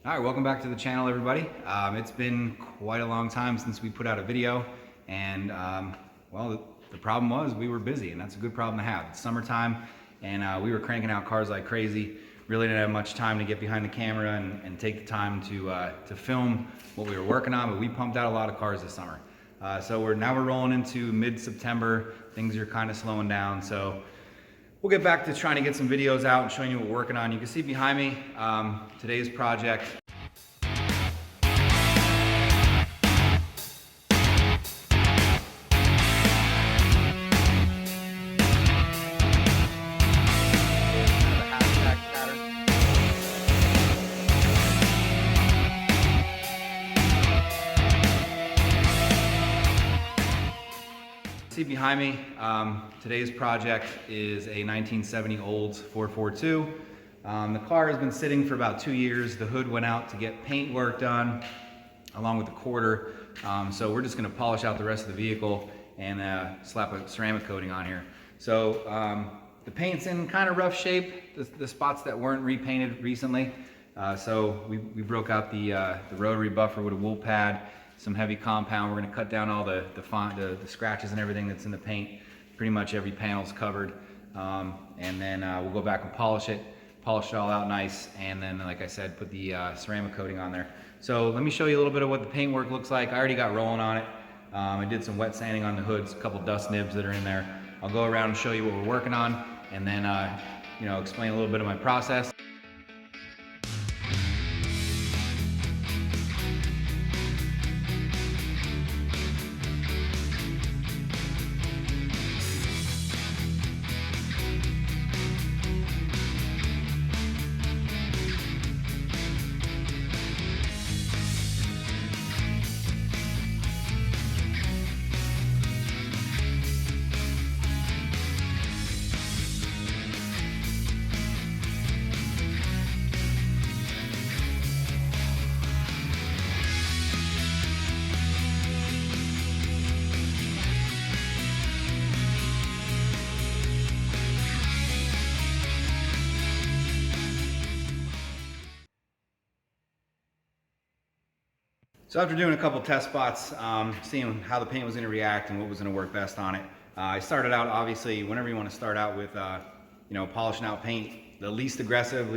All right, welcome back to the channel, everybody. It's been quite a long time since we put out a video, and well, the problem was we were busy, and that's a good problem to have. It's summertime, and we were cranking out cars like crazy. Really didn't have much time to get behind the camera and take the time to film what we were working on, but we pumped out a lot of cars this summer. So we're rolling into mid-September. Things are kind of slowing down, so we'll get back to trying to get some videos out and showing you what we're working on. You can see behind me today's project. See behind me, today's project is a 1970 Olds 442. The car has been sitting for about 2 years. The hood went out to get paint work done along with the quarter. So we're just going to polish out the rest of the vehicle and slap a ceramic coating on here. So the paint's in kind of rough shape, the spots that weren't repainted recently. So we broke out the rotary buffer with a wool pad, some heavy compound. We're going to cut down all the scratches and everything that's in the paint. Pretty much every panel's covered. And then we'll go back and polish it all out nice, and then, like I said, put the ceramic coating on there. So let me show you a little bit of what the paintwork looks like. I already got rolling on it. I did some wet sanding on the hoods, a couple dust nibs that are in there. I'll go around and show you what we're working on, and then explain a little bit of my process. So after doing a couple test spots, seeing how the paint was going to react and what was going to work best on it, I started out, obviously, whenever you want to start out with, polishing out paint, the least aggressive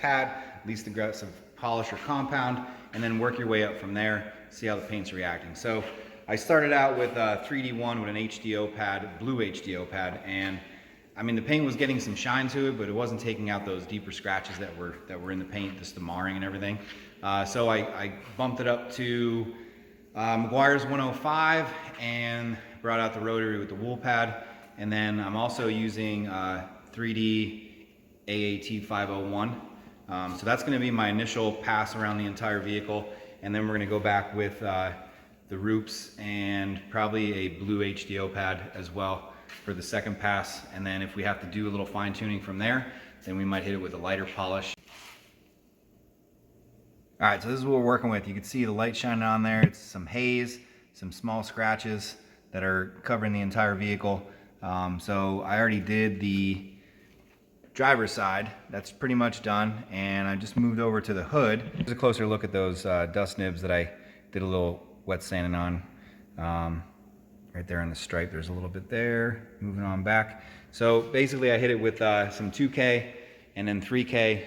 pad, least aggressive polish or compound, and then work your way up from there, see how the paint's reacting. So I started out with 3D1 with an HDO pad, blue HDO pad, and I mean, the paint was getting some shine to it, but it wasn't taking out those deeper scratches that were in the paint, just the marring and everything. So I bumped it up to Meguiars 105 and brought out the rotary with the wool pad. And then I'm also using 3D AAT 501. So that's going to be my initial pass around the entire vehicle. And then we're going to go back with the Rupes and probably a blue HDO pad as well for the second pass. And then if we have to do a little fine tuning from there, then we might hit it with a lighter polish. All right, so this is what we're working with. You can see the light shining on there. It's some haze, some small scratches that are covering the entire vehicle. So I already did the driver's side. That's pretty much done. And I just moved over to the hood. Here's a closer look at those dust nibs that I did a little wet sanding on. Right there on the stripe, there's a little bit there. Moving on back. So basically I hit it with some 2K and then 3K,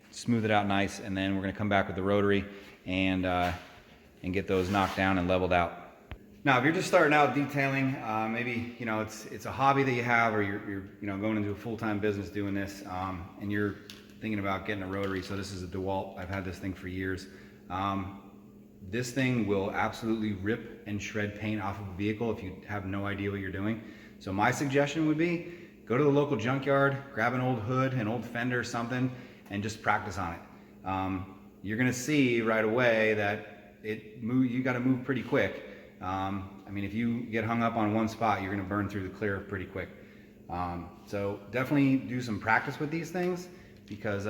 smooth it out nice, and then we're gonna come back with the rotary and get those knocked down and leveled out. Now, if you're just starting out detailing, maybe it's a hobby that you have, or you're going into a full-time business doing this, and you're thinking about getting a rotary. So this is a Dewalt. I've had this thing for years. This thing will absolutely rip and shred paint off of a vehicle if you have no idea what you're doing. So my suggestion would be, go to the local junkyard, grab an old hood, an old fender or something, and just practice on it. You're gonna see right away that you gotta move pretty quick. I mean, if you get hung up on one spot, you're gonna burn through the clear pretty quick. So definitely do some practice with these things, because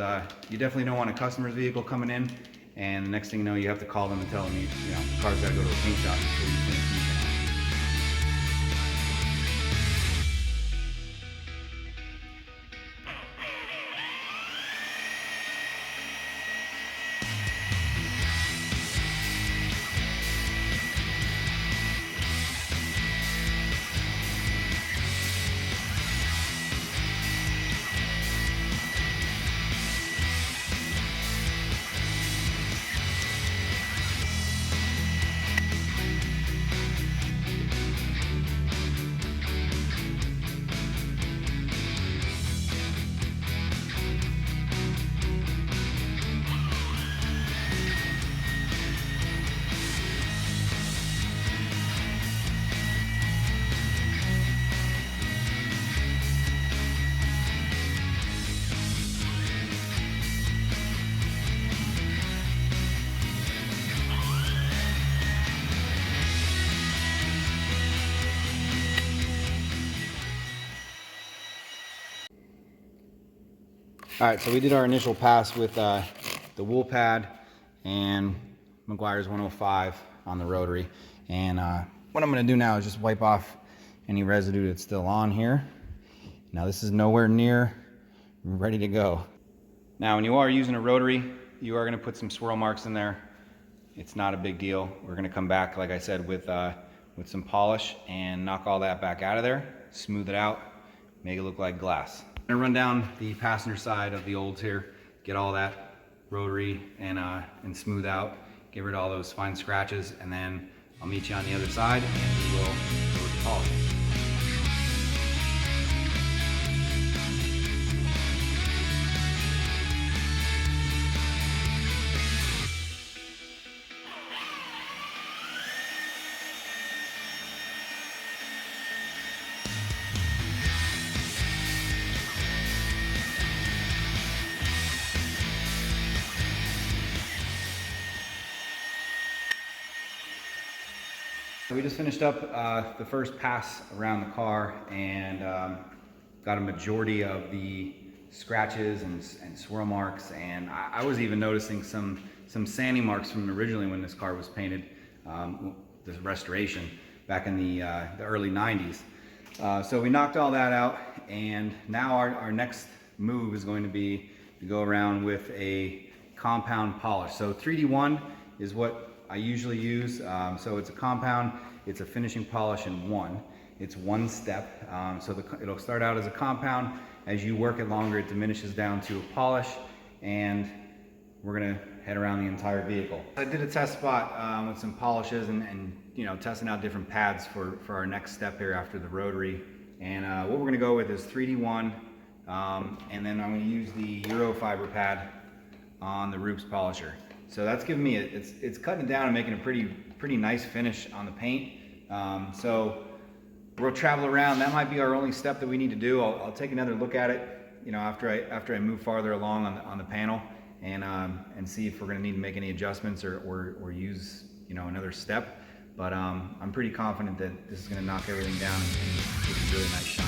you definitely don't want a customer's vehicle coming in and the next thing you know, you have to call them and tell them the car's got to go to a paint shop before you finish detailing. All right, so we did our initial pass with the wool pad and Meguiars 105 on the rotary. And what I'm going to do now is just wipe off any residue that's still on here. Now this is nowhere near ready to go. Now when you are using a rotary, you are going to put some swirl marks in there. It's not a big deal. We're going to come back, like I said, with some polish and knock all that back out of there, smooth it out, make it look like glass. I'm going to run down the passenger side of the Olds here, get all that rotary and smooth out, get rid of all those fine scratches, and then I'll meet you on the other side and we will go with the polish. We just finished up the first pass around the car and got a majority of the scratches and swirl marks, and I was even noticing some sanding marks from originally when this car was painted, this restoration back in the early 90s. So we knocked all that out, and now our next move is going to be to go around with a compound polish. So 3D1 is what I usually use. So it's a compound, it's a finishing polish in one. It's one step. So it'll start out as a compound. As you work it longer, it diminishes down to a polish, and we're gonna head around the entire vehicle. I did a test spot with some polishes and you know, testing out different pads for our next step here after the rotary. And what we're gonna go with is 3D1, and then I'm gonna use the Euro fiber pad on the Rupes polisher. So that's giving me it's cutting it down and making a pretty nice finish on the paint. So we'll travel around. That might be our only step that we need to do. I'll take another look at it, you know, after I move farther along on the panel, and see if we're going to need to make any adjustments or use, you know, another step. But I'm pretty confident that this is going to knock everything down and give a really nice shine.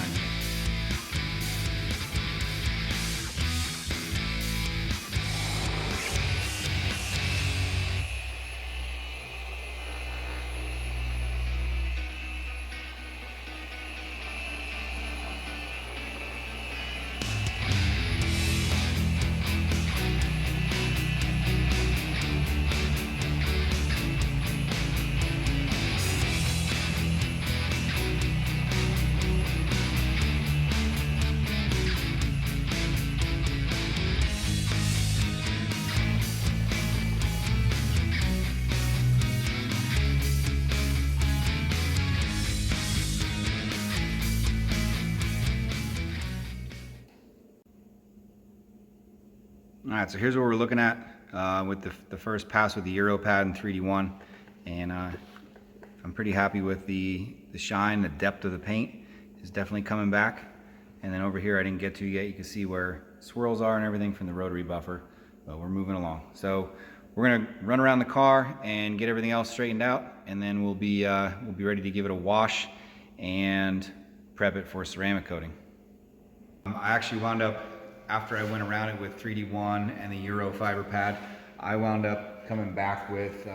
All right, so here's what we're looking at with the first pass with the Euro pad and 3D1, and I'm pretty happy with the shine. The depth of the paint is definitely coming back. And then over here I didn't get to yet, you can see where swirls are and everything from the rotary buffer, but we're moving along. So we're gonna run around the car and get everything else straightened out, and then we'll be ready to give it a wash and prep it for ceramic coating. I actually wound up, after I went around it with 3D1 and the Euro fiber pad, I wound up coming back with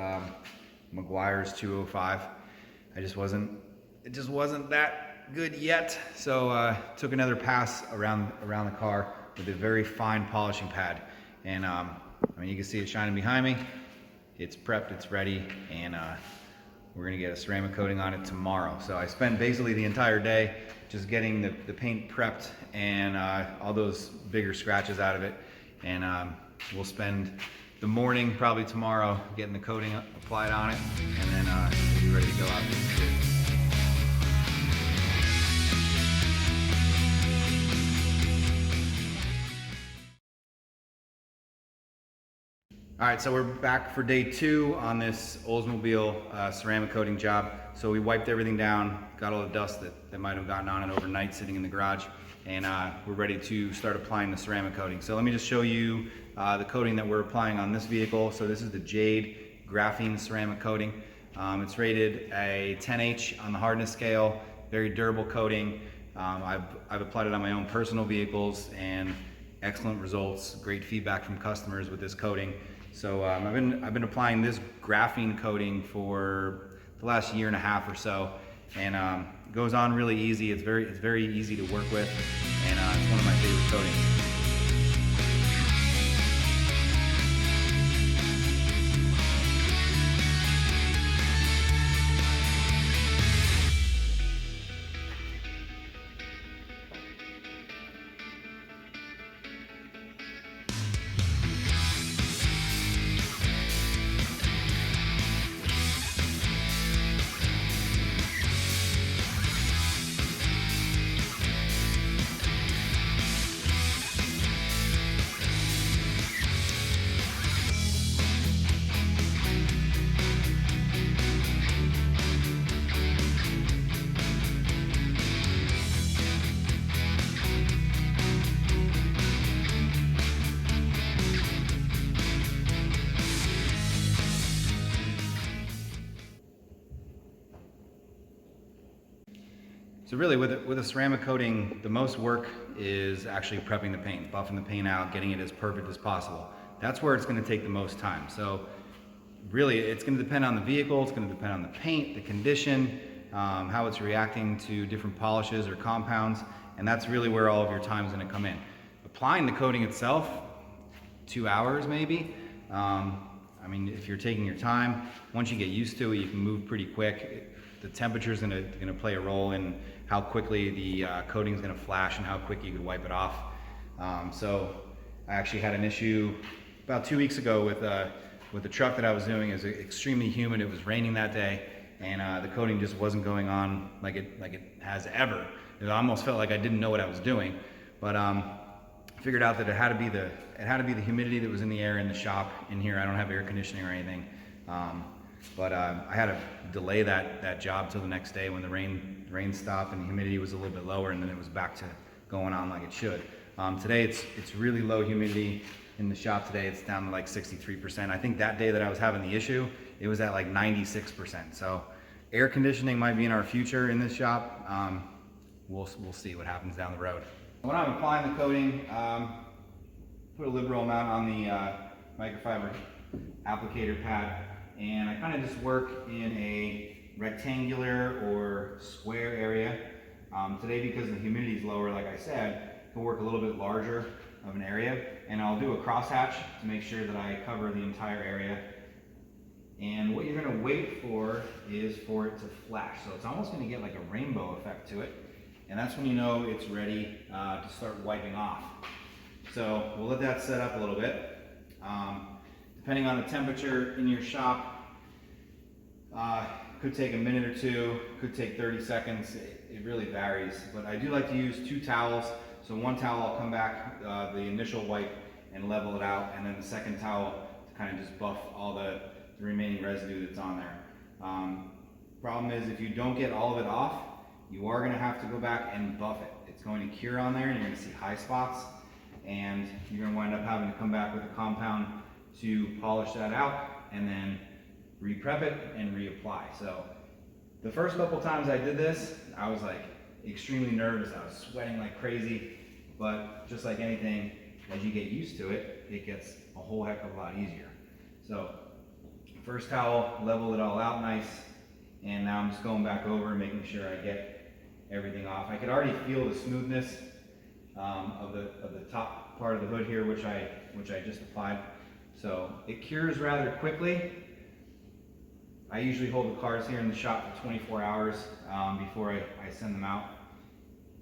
Meguiars 205. It just wasn't that good yet. So took another pass around the car with a very fine polishing pad. And I mean, you can see it shining behind me. It's prepped, it's ready, and we're gonna get a ceramic coating on it tomorrow. So I spent basically the entire day just getting the paint prepped and all those bigger scratches out of it. And we'll spend the morning, probably tomorrow, getting the coating applied on it, and then we'll be ready to go out there. All right, so we're back for day 2 on this Oldsmobile ceramic coating job. So we wiped everything down, got all the dust that might have gotten on it overnight sitting in the garage, and we're ready to start applying the ceramic coating. So let me just show you the coating that we're applying on this vehicle. So this is the Jade Graphene ceramic coating. It's rated a 10H on the hardness scale, very durable coating. I've applied it on my own personal vehicles, and excellent results, great feedback from customers with this coating. So I've been applying this graphene coating for the last year and a half or so, and it goes on really easy. It's very easy to work with, and it's one of my favorite coatings. So really with a ceramic coating, the most work is actually prepping the paint, buffing the paint out, getting it as perfect as possible. That's where it's going to take the most time. So really it's going to depend on the vehicle, it's going to depend on the paint, the condition, how it's reacting to different polishes or compounds, and that's really where all of your time is going to come in. Applying the coating itself, 2 hours maybe. I mean, if you're taking your time, once you get used to it, you can move pretty quick. The temperature is going to play a role in how quickly the coating is going to flash and how quick you could wipe it off. So I actually had an issue about 2 weeks ago with the truck that I was doing. It was extremely humid. It was raining that day, and the coating just wasn't going on like it has ever. It almost felt like I didn't know what I was doing. But I figured out that it had to be the humidity that was in the air in the shop in here. I don't have air conditioning or anything. But I had to delay that job till the next day when the rain stopped and the humidity was a little bit lower, and then it was back to going on like it should. Today it's really low humidity in the shop today. It's down to like 63%. I think that day that I was having the issue, it was at like 96%. So air conditioning might be in our future in this shop. We'll see what happens down the road. When I'm applying the coating, put a liberal amount on the microfiber applicator pad. And I kind of just work in a rectangular or square area. Today, because the humidity is lower, like I said, I can work a little bit larger of an area. And I'll do a crosshatch to make sure that I cover the entire area. And what you're going to wait for is for it to flash. So it's almost going to get like a rainbow effect to it. And that's when you know it's ready to start wiping off. So we'll let that set up a little bit. Depending on the temperature in your shop, could take a minute or two, could take 30 seconds. It really varies, but I do like to use 2 towels. So one towel, I'll come back the initial wipe and level it out, and then the second towel to kind of just buff all the remaining residue that's on there. Problem is, if you don't get all of it off, you are going to have to go back and buff it. It's going to cure on there, and you're going to see high spots, and you're going to wind up having to come back with a compound to polish that out, and then re-prep it and reapply. So the first couple times I did this, I was like extremely nervous. I was sweating like crazy, but just like anything, as you get used to it, it gets a whole heck of a lot easier. So first towel, level it all out nice, and now I'm just going back over and making sure I get everything off. I could already feel the smoothness of the top part of the hood here, which I just applied. So it cures rather quickly. I usually hold the cars here in the shop for 24 hours before I send them out.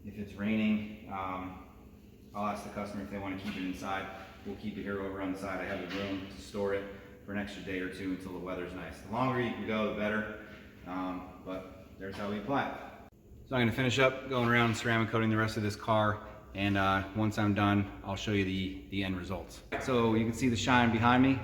If it's raining, I'll ask the customer if they want to keep it inside. We'll keep it here over on the side. I have the room to store it for an extra day or two until the weather's nice. The longer you can go, the better, but there's how we apply it. So I'm going to finish up going around ceramic coating the rest of this car, and once I'm done, I'll show you the end results. So you can see the shine behind me.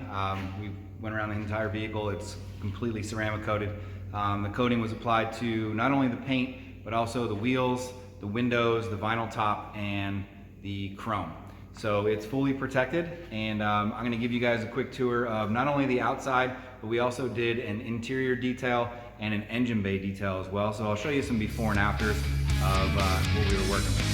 We went around the entire vehicle. It's completely ceramic coated. The coating was applied to not only the paint, but also the wheels, the windows, the vinyl top, and the chrome. So it's fully protected, and I'm going to give you guys a quick tour of not only the outside, but we also did an interior detail and an engine bay detail as well. So I'll show you some before and afters of what we were working with.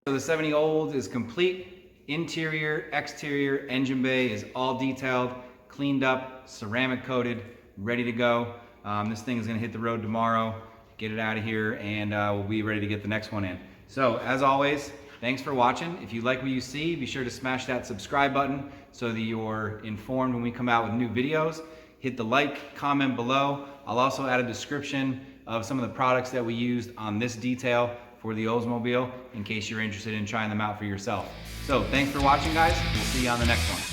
So the 70 Olds is complete. Interior, exterior, engine bay is all detailed, cleaned up, ceramic coated, ready to go. This thing is gonna hit the road tomorrow, get it out of here, and we'll be ready to get the next one in. So as always, thanks for watching. If you like what you see, be sure to smash that subscribe button so that you're informed when we come out with new videos. Hit the like, comment below. I'll also add a description of some of the products that we used on this detail for the Oldsmobile in case you're interested in trying them out for yourself. So thanks for watching, guys. We'll see you on the next one.